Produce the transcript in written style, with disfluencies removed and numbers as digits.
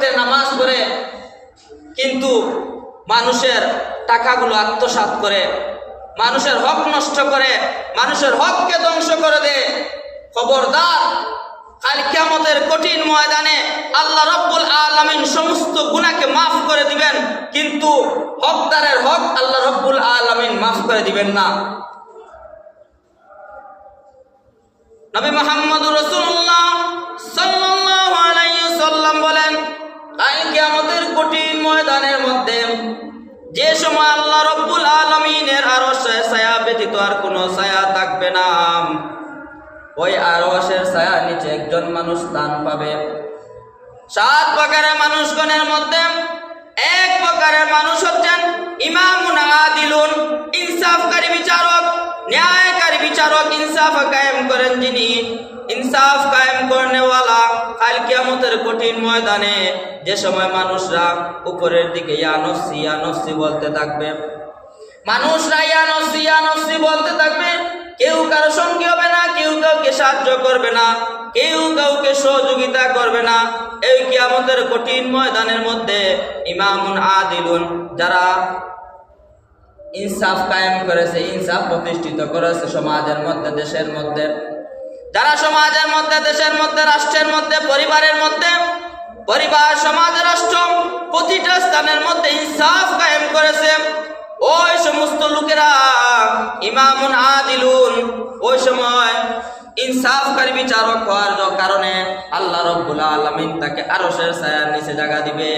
ওয়াক্তের নামাজ পড়ে কিন্তু মানুষের টাকাগুলো আত্মসাৎ করে, মানুষের হক নষ্ট করে, মানুষের হককে ধ্বংস করে দেয়, খবরদার, কাল কিয়ামতের কঠিন ময়দানে আল্লাহ রাব্বুল আলামিন সমস্ত গুনাহকে মাফ করে দিবেন, কিন্তু হকদারের হক আল্লাহ রাব্বুল আলামিন মাফ করে দিবেন না। নবী মুহাম্মদুর রাসূলুল্লাহ সাল্লাল্লাহু আলাইহি ওয়াসাল্লাম বলেন, কাল কিয়ামতের কঠিন ময়দানের মধ্যে যে সময় আল্লাহ রাব্বুল আলামিনের আরশের ছায়া ব্যতীত আর কোনো ছায়া থাকবে না, ওই আরশের ছায়ার নিচে একজন মানুষ স্থান পাবে। 7 প্রকারের মানুষগণের মধ্যে এক প্রকারের মানুষ হচ্ছেন ইমামুন আদিলুন, ইনসাফকারী বিচারক, ন্যায়কারী বিচারক, ইনসাফ কায়েম করেন যিনি, ইনসাফ কায়েম করনেওয়ালা। কাল কিয়ামতের কঠিন ময়দানে যে সময় মানুষরা উপরের দিকে ইয়া নফসি ইয়া নফসি বলতে থাকবে, মানুষরা ইয়া নফসি ইয়া নফসি বলতে থাকবে, কেউ কারো সঙ্গী হবে না, কেউ কাউকে সাহায্য করবে না, কেউ কাউকে সহযোগিতা করবে না। এই কিয়ামতের কঠিন ময়দানের মধ্যে ইমামুন আদিলুন, যারা ইনসাফ কায়েম করেছে, ইনসাফ প্রতিষ্ঠিত করেছে সমাজের মধ্যে, দেশের মধ্যে, যারা সমাজের মধ্যে, দেশের মধ্যে, রাষ্ট্রের মধ্যে, পরিবারের মধ্যে, পরিবার, সমাজ, রাষ্ট্র, প্রতিটা স্থানের মধ্যে ইনসাফ কায়েম করেছে, ওই সমস্ত লোকেরা ইমামুন আদিলুন, ওই সময় ইনসাফকারী বিচারক হওয়ার কারণে আল্লাহ রাব্বুল আলামিন তাকে আরশের ছায়ার নিচে জায়গা দিবে।